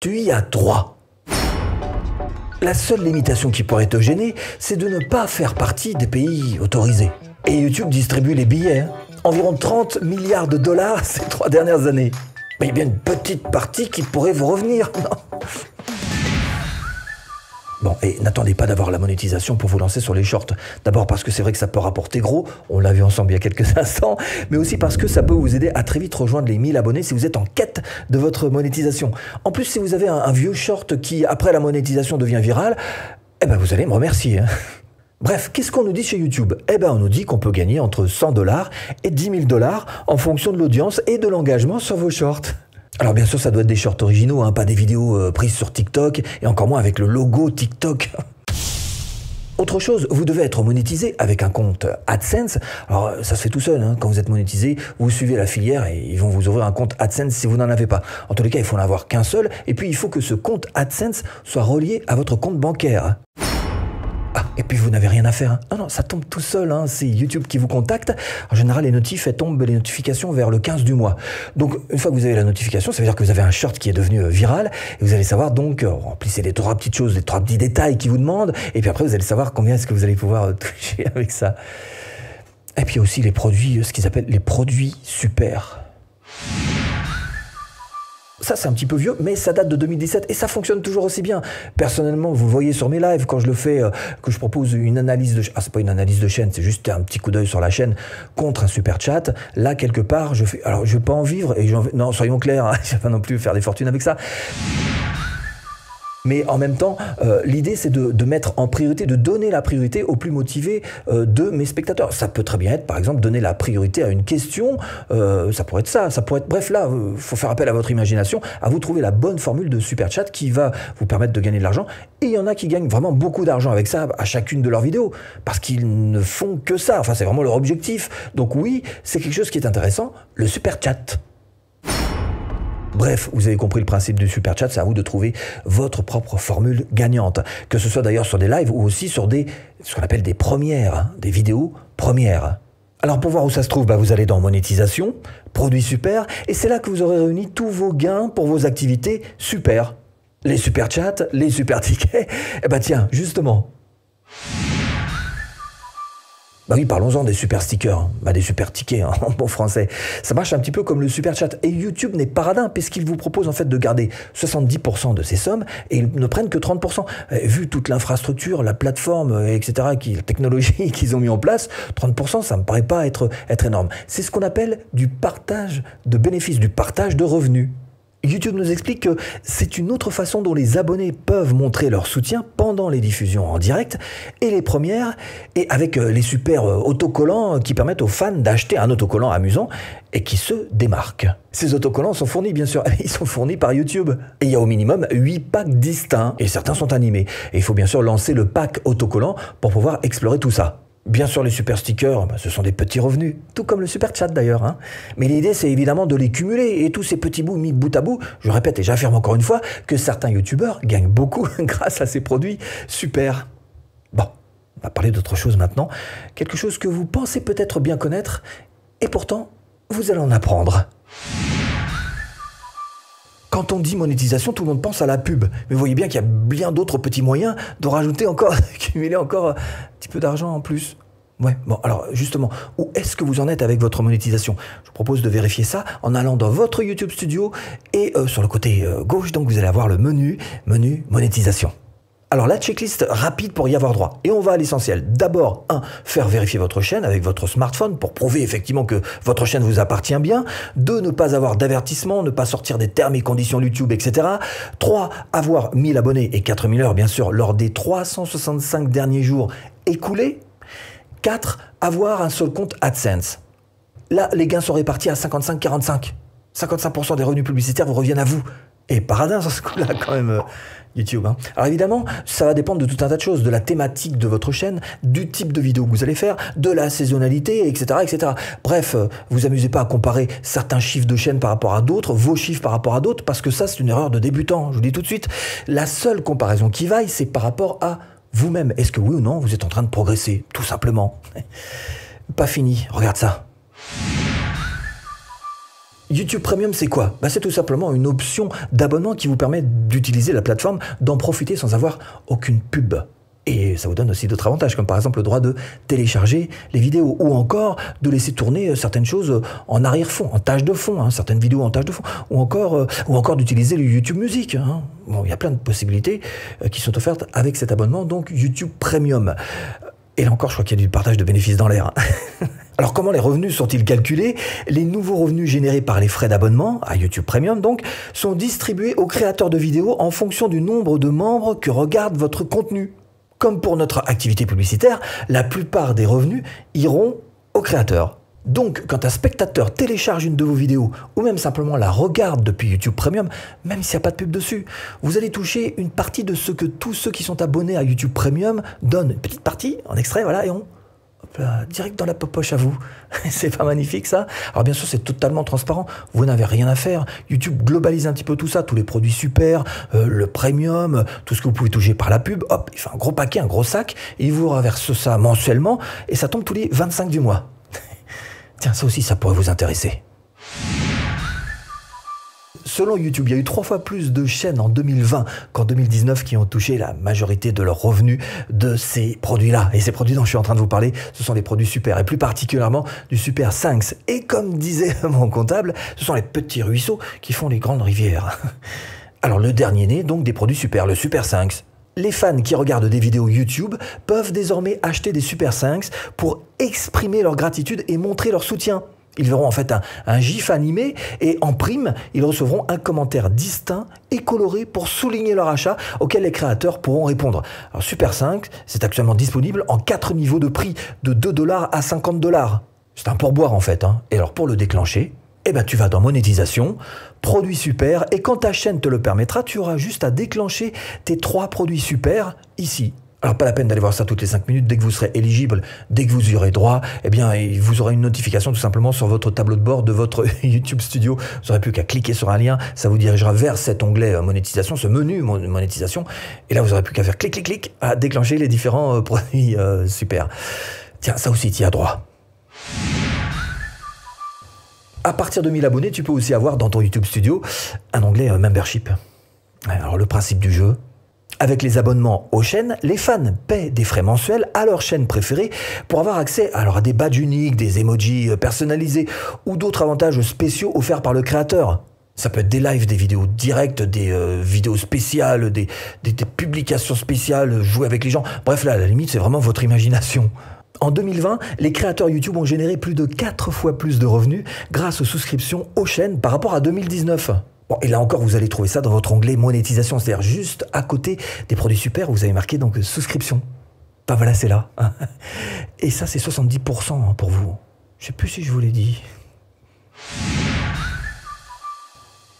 Tu y as droit. La seule limitation qui pourrait te gêner, c'est de ne pas faire partie des pays autorisés. Et YouTube distribue les billets, hein. Environ 30 milliards de dollars ces 3 dernières années. Mais il y a bien une petite partie qui pourrait vous revenir, non? Bon, et n'attendez pas d'avoir la monétisation pour vous lancer sur les shorts. D'abord parce que c'est vrai que ça peut rapporter gros, on l'a vu ensemble il y a quelques instants, mais aussi parce que ça peut vous aider à très vite rejoindre les 1000 abonnés si vous êtes en quête de votre monétisation. En plus, si vous avez un vieux short qui, après la monétisation, devient viral, eh ben vous allez me remercier, hein. Bref, qu'est-ce qu'on nous dit chez YouTube? Eh ben, on nous dit qu'on peut gagner entre 100 $ et 10 000 $ en fonction de l'audience et de l'engagement sur vos shorts. Alors bien sûr, ça doit être des shorts originaux, hein, pas des vidéos prises sur TikTok, et encore moins avec le logo TikTok. Autre chose, vous devez être monétisé avec un compte AdSense. Alors ça se fait tout seul, hein. Quand vous êtes monétisé, vous suivez la filière et ils vont vous ouvrir un compte AdSense si vous n'en avez pas. En tous les cas, il faut en avoir qu'un seul, et puis il faut que ce compte AdSense soit relié à votre compte bancaire. Ah, et puis vous n'avez rien à faire, hein. Non, non, ça tombe tout seul, hein. C'est YouTube qui vous contacte. En général, les notifications vers le 15 du mois. Donc, une fois que vous avez la notification, ça veut dire que vous avez un short qui est devenu viral. Et vous allez savoir donc, remplissez les 3 petites choses, les 3 petits détails qu'ils vous demandent. Et puis après, vous allez savoir combien est-ce que vous allez pouvoir toucher avec ça. Et puis aussi les produits, ce qu'ils appellent les produits super. Ça, c'est un petit peu vieux, mais ça date de 2017 et ça fonctionne toujours aussi bien. Personnellement, vous voyez sur mes lives, quand je le fais, que je propose une analyse de... Ah, c'est pas une analyse de chaîne, c'est juste un petit coup d'œil sur la chaîne contre un super chat. Là, quelque part, je fais... Alors, je vais pas en vivre et non, soyons clairs, hein, je vais pas non plus faire des fortunes avec ça. Mais en même temps, l'idée, c'est de mettre en priorité, de donner la priorité aux plus motivés de mes spectateurs. Ça peut très bien être, par exemple, donner la priorité à une question. Ça pourrait être ça. Ça pourrait être... Bref, là, faut faire appel à votre imagination, à vous trouver la bonne formule de super chat qui va vous permettre de gagner de l'argent. Et il y en a qui gagnent vraiment beaucoup d'argent avec ça à chacune de leurs vidéos, parce qu'ils ne font que ça. Enfin, c'est vraiment leur objectif. Donc oui, c'est quelque chose qui est intéressant, le super chat. Bref, vous avez compris le principe du super chat, c'est à vous de trouver votre propre formule gagnante. Que ce soit d'ailleurs sur des lives ou aussi sur ce qu'on appelle des premières, hein, des vidéos premières. Alors pour voir où ça se trouve, vous allez dans monétisation, produits super, et c'est là que vous aurez réuni tous vos gains pour vos activités super. Les super chats, les super tickets, tiens, justement. Oui, parlons-en des super stickers, des super tickets en bon français. Ça marche un petit peu comme le super chat. Et YouTube n'est pas radin puisqu'il vous propose en fait de garder 70% de ces sommes et ils ne prennent que 30%. Vu toute l'infrastructure, la plateforme, etc., la technologie qu'ils ont mis en place, 30%, ça me paraît pas être énorme. C'est ce qu'on appelle du partage de bénéfices, du partage de revenus. YouTube nous explique que c'est une autre façon dont les abonnés peuvent montrer leur soutien pendant les diffusions en direct et les premières, et avec les super autocollants qui permettent aux fans d'acheter un autocollant amusant et qui se démarquent. Ces autocollants sont fournis, bien sûr, ils sont fournis par YouTube. Et il y a au minimum 8 packs distincts, et certains sont animés. Et il faut bien sûr lancer le pack autocollant pour pouvoir explorer tout ça. Bien sûr, les super stickers, ce sont des petits revenus, tout comme le super chat d'ailleurs, hein. Mais l'idée, c'est évidemment de les cumuler, et tous ces petits bouts mis bout à bout, je répète et j'affirme encore une fois que certains youtubeurs gagnent beaucoup grâce à ces produits super. Bon, on va parler d'autre chose maintenant, quelque chose que vous pensez peut-être bien connaître, et pourtant, vous allez en apprendre. Quand on dit monétisation, tout le monde pense à la pub. Mais vous voyez bien qu'il y a bien d'autres petits moyens de rajouter encore, d'accumuler encore un petit peu d'argent en plus. Ouais, bon, alors justement, où est-ce que vous en êtes avec votre monétisation? Je vous propose de vérifier ça en allant dans votre YouTube Studio et sur le côté gauche, donc vous allez avoir le menu monétisation. Alors la checklist rapide pour y avoir droit. Et on va à l'essentiel. D'abord, 1. Faire vérifier votre chaîne avec votre smartphone pour prouver effectivement que votre chaîne vous appartient bien. 2. Ne pas avoir d'avertissement, ne pas sortir des termes et conditions YouTube, etc. 3. Avoir 1000 abonnés et 4000 heures, bien sûr, lors des 365 derniers jours écoulés. 4. Avoir un seul compte AdSense. Là, les gains sont répartis à 55-45. 55% des revenus publicitaires vous reviennent à vous. Et paradin sur ce coup-là, quand même, YouTube. Hein. Alors évidemment, ça va dépendre de tout un tas de choses, de la thématique de votre chaîne, du type de vidéo que vous allez faire, de la saisonnalité, etc. etc. Bref, vous amusez pas à comparer certains chiffres de chaîne par rapport à d'autres, vos chiffres par rapport à d'autres, parce que ça, c'est une erreur de débutant. Je vous dis tout de suite, la seule comparaison qui vaille, c'est par rapport à vous-même. Est-ce que oui ou non, vous êtes en train de progresser, tout simplement. Pas fini, regarde ça. YouTube Premium, c'est quoi? C'est tout simplement une option d'abonnement qui vous permet d'utiliser la plateforme, d'en profiter sans avoir aucune pub. Et ça vous donne aussi d'autres avantages, comme par exemple le droit de télécharger les vidéos ou encore de laisser tourner certaines choses en arrière-fond, en tâche de fond, certaines vidéos en tâche de fond, ou encore d'utiliser le YouTube Music. Bon, il y a plein de possibilités qui sont offertes avec cet abonnement, donc YouTube Premium. Et là encore, je crois qu'il y a du partage de bénéfices dans l'air. Alors comment les revenus sont-ils calculés? Les nouveaux revenus générés par les frais d'abonnement, à YouTube Premium donc, sont distribués aux créateurs de vidéos en fonction du nombre de membres que regardent votre contenu. Comme pour notre activité publicitaire, la plupart des revenus iront aux créateurs. Donc, quand un spectateur télécharge une de vos vidéos ou même simplement la regarde depuis YouTube Premium, même s'il n'y a pas de pub dessus, vous allez toucher une partie de ce que tous ceux qui sont abonnés à YouTube Premium donnent. Une petite partie en extrait, voilà, et direct dans la poche à vous. C'est pas magnifique ça? Alors bien sûr c'est totalement transparent, vous n'avez rien à faire. YouTube globalise un petit peu tout ça, tous les produits super, le premium, tout ce que vous pouvez toucher par la pub, hop, il fait un gros paquet, un gros sac, et il vous reverse ça mensuellement, et ça tombe tous les 25 du mois. Tiens, ça aussi ça pourrait vous intéresser. Selon YouTube, il y a eu 3 fois plus de chaînes en 2020 qu'en 2019 qui ont touché la majorité de leurs revenus de ces produits-là. Et ces produits dont je suis en train de vous parler, ce sont les produits super, et plus particulièrement du Super Sinks. Et comme disait mon comptable, ce sont les petits ruisseaux qui font les grandes rivières. Alors le dernier né, donc des produits super, le Super Sinks. Les fans qui regardent des vidéos YouTube peuvent désormais acheter des Super Sinks pour exprimer leur gratitude et montrer leur soutien. Ils verront en fait un gif animé et en prime, ils recevront un commentaire distinct et coloré pour souligner leur achat auquel les créateurs pourront répondre. Alors Super 5, c'est actuellement disponible en 4 niveaux de prix, de 2 $ à 50 $. C'est un pourboire en fait. Et alors pour le déclencher, tu vas dans monétisation, produits super, et quand ta chaîne te le permettra, tu auras juste à déclencher tes 3 produits super ici. Alors pas la peine d'aller voir ça toutes les 5 minutes, dès que vous serez éligible, dès que vous y aurez droit, vous aurez une notification tout simplement sur votre tableau de bord de votre YouTube Studio. Vous n'aurez plus qu'à cliquer sur un lien, ça vous dirigera vers cet onglet monétisation, ce menu monétisation, et là vous n'aurez plus qu'à faire clic, clic, clic, à déclencher les différents produits super. Tiens, ça aussi tu y as droit. À partir de 1000 abonnés, tu peux aussi avoir dans ton YouTube Studio un onglet Membership. Alors le principe du jeu, avec les abonnements aux chaînes, les fans paient des frais mensuels à leur chaîne préférée pour avoir accès à des badges uniques, des emojis personnalisés ou d'autres avantages spéciaux offerts par le créateur. Ça peut être des lives, des vidéos directes, des vidéos spéciales, des publications spéciales, jouer avec les gens. Bref, là, à la limite, c'est vraiment votre imagination. En 2020, les créateurs YouTube ont généré plus de 4 fois plus de revenus grâce aux souscriptions aux chaînes par rapport à 2019. Bon, et là encore, vous allez trouver ça dans votre onglet monétisation, c'est-à-dire juste à côté des produits super, vous avez marqué donc souscription. Voilà, c'est là. Et ça, c'est 70% pour vous. Je sais plus si je vous l'ai dit.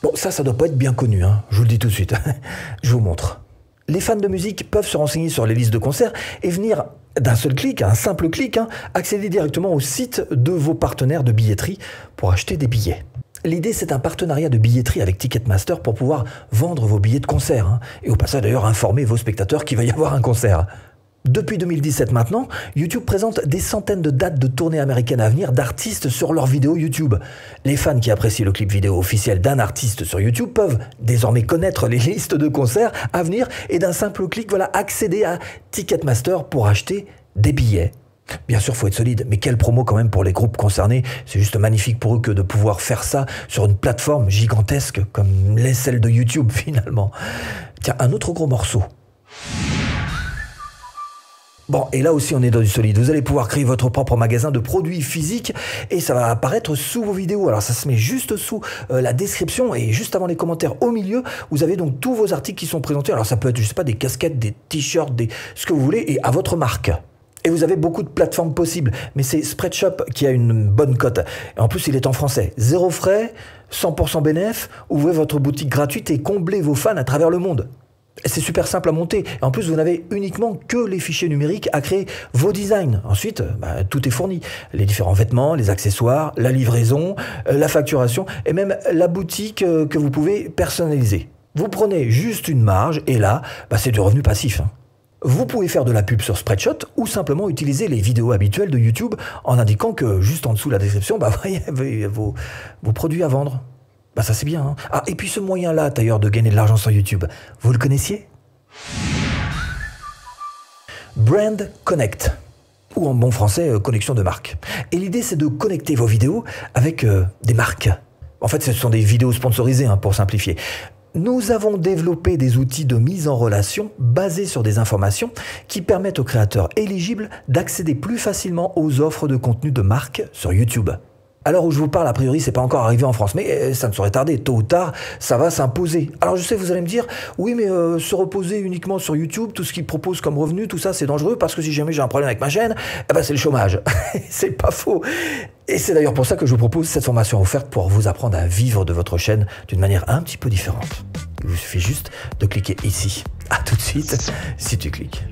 Bon, ça doit pas être bien connu, je vous le dis tout de suite. Je vous montre. Les fans de musique peuvent se renseigner sur les listes de concerts et venir d'un seul clic, un simple clic, accéder directement au site de vos partenaires de billetterie pour acheter des billets. L'idée, c'est un partenariat de billetterie avec Ticketmaster pour pouvoir vendre vos billets de concert. Et au passage, d'ailleurs, informer vos spectateurs qu'il va y avoir un concert. Depuis 2017 maintenant, YouTube présente des centaines de dates de tournées américaines à venir d'artistes sur leurs vidéos YouTube. Les fans qui apprécient le clip vidéo officiel d'un artiste sur YouTube peuvent désormais connaître les listes de concerts à venir et d'un simple clic, accéder à Ticketmaster pour acheter des billets. Bien sûr, il faut être solide, mais quelle promo quand même pour les groupes concernés. C'est juste magnifique pour eux que de pouvoir faire ça sur une plateforme gigantesque comme celle de YouTube finalement. Tiens, un autre gros morceau. Bon, et là aussi on est dans du solide. Vous allez pouvoir créer votre propre magasin de produits physiques et ça va apparaître sous vos vidéos. Alors ça se met juste sous la description et juste avant les commentaires au milieu, vous avez donc tous vos articles qui sont présentés. Alors ça peut être, je sais pas, des casquettes, des t-shirts, ce que vous voulez et à votre marque. Et vous avez beaucoup de plateformes possibles, mais c'est Spreadshop qui a une bonne cote. Et en plus, il est en français. 0 frais, 100% bénéf, ouvrez votre boutique gratuite et comblez vos fans à travers le monde. C'est super simple à monter. Et en plus, vous n'avez uniquement que les fichiers numériques à créer vos designs. Ensuite, tout est fourni. Les différents vêtements, les accessoires, la livraison, la facturation et même la boutique que vous pouvez personnaliser. Vous prenez juste une marge et là, c'est du revenu passif. Vous pouvez faire de la pub sur Spreadshot ou simplement utiliser les vidéos habituelles de YouTube en indiquant que juste en dessous de la description, bah, voyez vos produits à vendre. Bah, ça c'est bien. Hein. Ah, et puis ce moyen-là d'ailleurs de gagner de l'argent sur YouTube, vous le connaissiez? Brand Connect, ou en bon français, connexion de marque. Et l'idée c'est de connecter vos vidéos avec des marques. En fait, ce sont des vidéos sponsorisées, hein, pour simplifier. Nous avons développé des outils de mise en relation basés sur des informations qui permettent aux créateurs éligibles d'accéder plus facilement aux offres de contenu de marque sur YouTube. À l'heure où je vous parle, a priori, c'est pas encore arrivé en France, mais ça ne saurait tarder. Tôt ou tard, ça va s'imposer. Alors je sais, vous allez me dire, oui, mais se reposer uniquement sur YouTube, tout ce qu'ils proposent comme revenu, tout ça, c'est dangereux parce que si jamais j'ai un problème avec ma chaîne, eh ben, c'est le chômage. C'est pas faux. Et c'est d'ailleurs pour ça que je vous propose cette formation offerte pour vous apprendre à vivre de votre chaîne d'une manière un petit peu différente. Il vous suffit juste de cliquer ici. À tout de suite, si tu cliques.